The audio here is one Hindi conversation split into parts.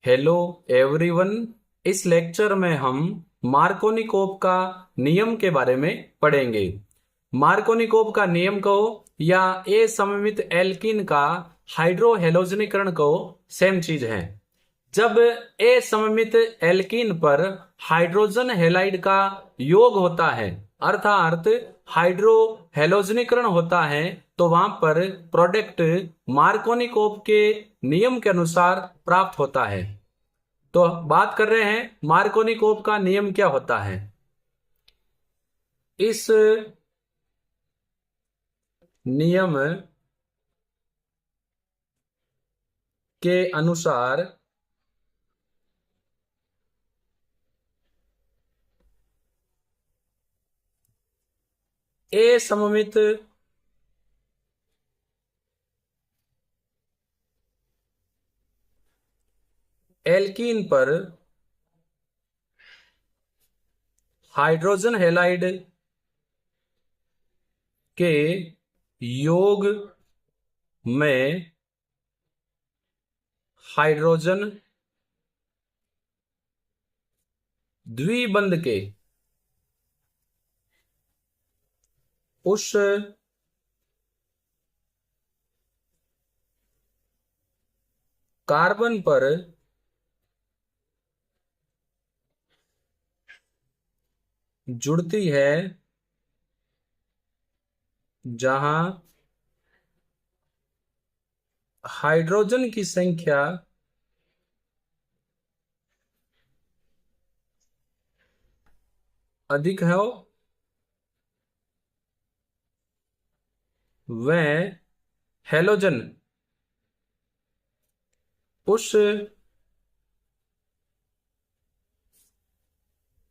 Hello everyone. इस लेक्चर में हम मार्कोनिकोव का नियम के बारे में पढ़ेंगे। मार्कोनिकोव का नियम को या असममित एल्कीन का हाइड्रोहेलोजनीकरण को सेम चीज है। जब असममित एल्कीन पर हाइड्रोजन हैलाइड का योग होता है अर्थात हाइड्रोहेलोजनीकरण होता है तो वहां पर प्रोडक्ट मार्कोनिकोव के नियम के अनुसार प्राप्त होता है। तो बात कर रहे हैं मार्कोनिकोव का नियम क्या होता है। इस नियम के अनुसार असममित एल्कीन पर हाइड्रोजन हैलाइड के योग में हाइड्रोजन द्विबंध के उस कार्बन पर जुड़ती है जहां हाइड्रोजन की संख्या अधिक है वह हैलोजन उस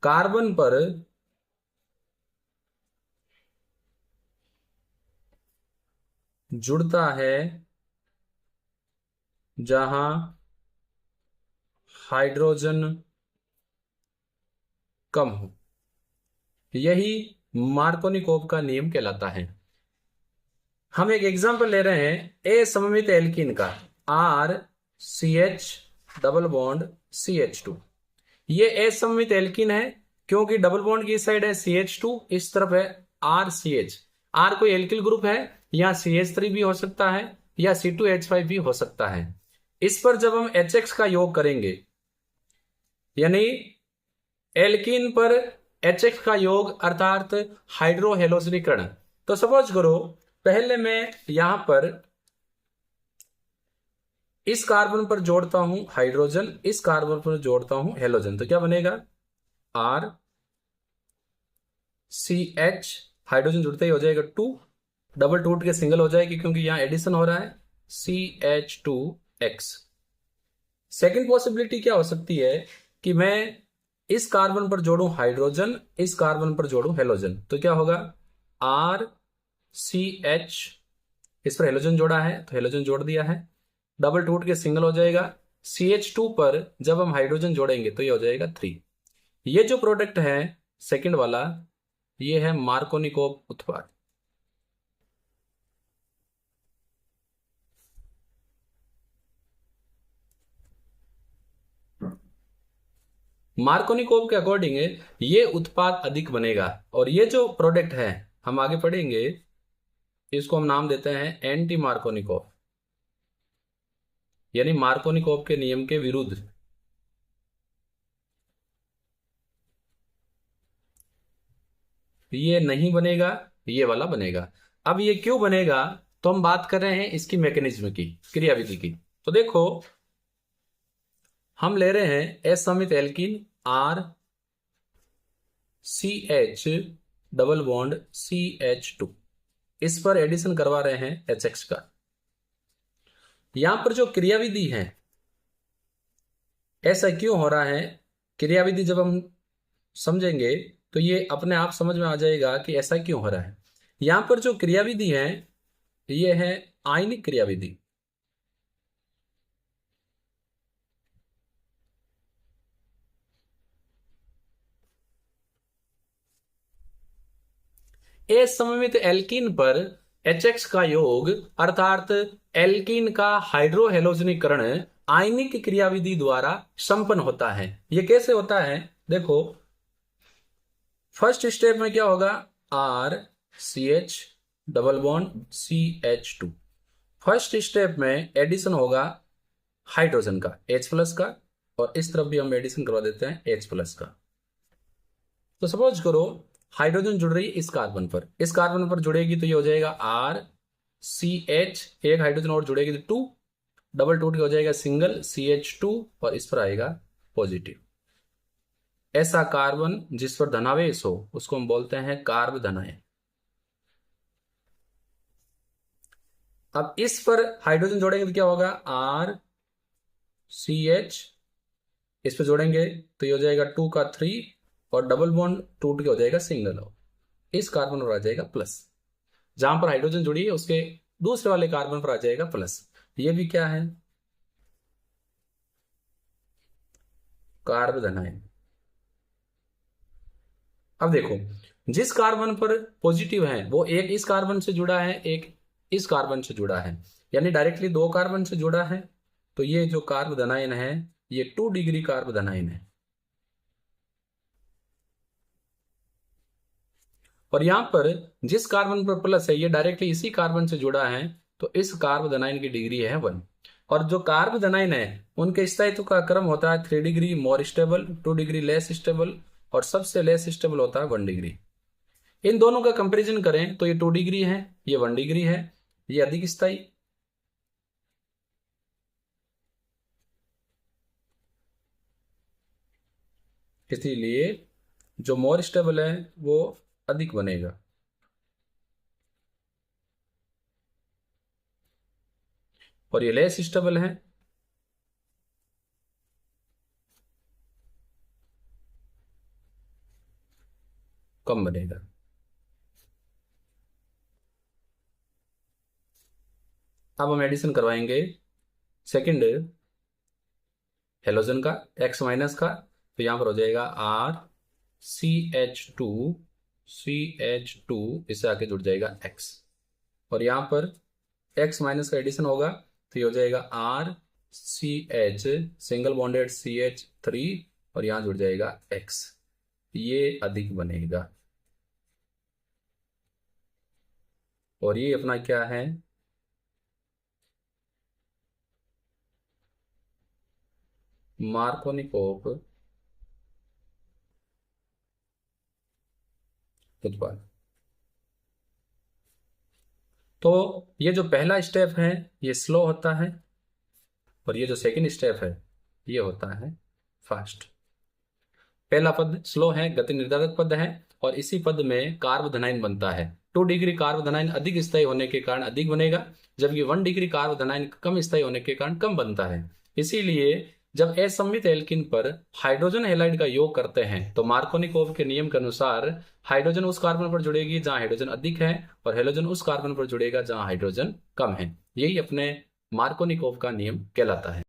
कार्बन पर जुड़ता है जहां हाइड्रोजन कम हो। यही मार्कोनिकोव का नियम कहलाता है। हम एक एग्जांपल ले रहे हैं असममित एल्कीन का RCH डबल बॉन्ड CH2। ये असममित एल्कीन है क्योंकि डबल बॉन्ड की इस साइड है CH2, इस तरफ है RCH। R कोई एल्किल ग्रुप है, या CH3 भी हो सकता है या C2H5 भी हो सकता है। इस पर जब हम HX का योग करेंगे यानी एल्कीन पर HX का योग अर्थात हाइड्रोहेलोजनीकरण, तो सपोज करो पहले मैं यहां पर इस कार्बन पर जोड़ता हूं हाइड्रोजन, इस कार्बन पर जोड़ता हूं हेलोजन, तो क्या बनेगा RCH, हाइड्रोजन जुड़ते ही हो जाएगा 2, डबल टूट के सिंगल हो जाएगी क्योंकि यहां एडिशन हो रहा है CH2X। सेकेंड पॉसिबिलिटी क्या हो सकती है कि मैं इस कार्बन पर जोड़ूं हाइड्रोजन, इस कार्बन पर जोड़ूं हेलोजन, तो क्या होगा RCH, इस पर हेलोजन जोड़ा है तो हेलोजन जोड़ दिया है, डबल टूट के सिंगल हो जाएगा। CH2 पर जब हम हाइड्रोजन जोड़ेंगे तो ये हो जाएगा 3। ये जो प्रोडक्ट है सेकंड वाला, ये है मार्कोनिकोव उत्पाद। मार्कोनिकोव के अकॉर्डिंग ये उत्पाद अधिक बनेगा और ये जो प्रोडक्ट है हम आगे पढ़ेंगे, इसको हम नाम देते हैं एंटी मार्कोनिकोव, यानी मार्कोनिकोव के नियम के विरुद्ध। ये नहीं बनेगा, ये वाला बनेगा। अब ये क्यों बनेगा, तो हम बात कर रहे हैं इसकी मैकेनिज्म की, क्रियाविधि की। तो देखो हम ले रहे हैं असममित alkene RCH double bond CH2, इस पर एडिशन करवा रहे हैं HX का। यहां पर जो क्रियाविधि है, ऐसा क्यों हो रहा है, क्रियाविधि जब हम समझेंगे तो ये अपने आप समझ में आ जाएगा कि ऐसा क्यों हो रहा है। यहां पर जो क्रियाविधि है ये है आयनिक क्रियाविधि। असममित एल्कीन पर HX का योग अर्थात एल्कीन का हाइड्रोहेलोजनीकरण आयनिक क्रियाविधि द्वारा संपन्न होता है। ये कैसे होता है, देखो फर्स्ट स्टेप में क्या होगा, RCH double bond CH2। First step में एडिशन होगा हाइड्रोजन का H प्लस का, और इस तरफ भी हम एडिशन करवा देते हैं H प्लस का। तो सपोज करो हाइड्रोजन जुड़ रही है इस कार्बन पर, इस कार्बन पर जुड़ेगी तो ये हो जाएगा RCH, एक हाइड्रोजन और जुड़ेगी तो 2, डबल टूट के हो जाएगा सिंगल CH2, और इस पर आएगा पॉजिटिव। ऐसा कार्बन जिस पर धनावेश हो उसको हम बोलते हैं कार्ब धनायन। अब इस पर हाइड्रोजन जोड़ेंगे तो क्या होगा, RCH, इस पर जोड़ेंगे तो ये हो जाएगा 2 का 3, और डबल बॉन्ड टूट के हो जाएगा सिंगल, हो इस कार्बन पर आ जाएगा प्लस। जहां पर हाइड्रोजन जुड़ी है उसके दूसरे वाले कार्बन पर आ जाएगा प्लस। ये भी क्या है, कार्ब धनायन। अब देखो जिस कार्बन पर पॉजिटिव है वो एक इस कार्बन से जुड़ा है, एक इस कार्बन से जुड़ा है, यानी डायरेक्टली 2 कार्बन से जुड़ा है। तो ये जो कार्ब धनायन है ये 2 डिग्री कार्ब धनायन है। और यहां पर जिस कार्बन पर प्लस है ये डायरेक्टली इसी कार्बन से जुड़ा है, तो इस कार्ब धनायन की डिग्री है 1। और जो कार्ब धनायन है उनके स्थायित्व का क्रम होता है 3 degree more stable, 2 degree less stable, और सबसे लेस स्टेबल होता है 1 डिग्री। इन दोनों का कंपैरिजन करें तो ये 2 डिग्री है, ये 1 डिग्री है, ये अधिक स्थायी। इसीलिए जो मोर स्टेबल है वो अधिक बनेगा, और ये लेस स्टेबल है कम बनेगा। अब हम एडिशन करवाएंगे सेकंड हेलोजन का X माइनस का, तो यहां पर हो जाएगा CH2 इससे आके जुड़ जाएगा X, और यहां पर X माइनस का एडिशन होगा तो ये हो जाएगा RCH सिंगल बॉन्डेड CH3, और यहां जुड़ जाएगा X, ये अधिक बनेगा। और ये अपना क्या है, मार्कोनिकोव उत्पाद। तो ये जो पहला स्टेप है ये स्लो होता है, और ये जो सेकंड स्टेप है ये होता है फास्ट। पहला पद स्लो है, गति निर्धारक पद है, और इसी पद में कार्ब धनायन बनता है। 2 डिग्री कार्ब धनायन अधिक स्थायी होने के कारण अधिक बनेगा, जबकि 1 डिग्री कार्ब धनायन कम स्थायी होने के कारण कम बनता है। इसीलिए जब असममित एल्किन पर हाइड्रोजन हैलाइड का योग करते हैं तो मार्कोनिकोव के नियम के अनुसार हाइड्रोजन उस कार्बन पर जुड़ेगी जहां हाइड्रोजन अधिक है, और हेलोजन उस कार्बन पर जुड़ेगा जहां हाइड्रोजन कम है। यही अपने मार्कोनिकोव का नियम कहलाता है।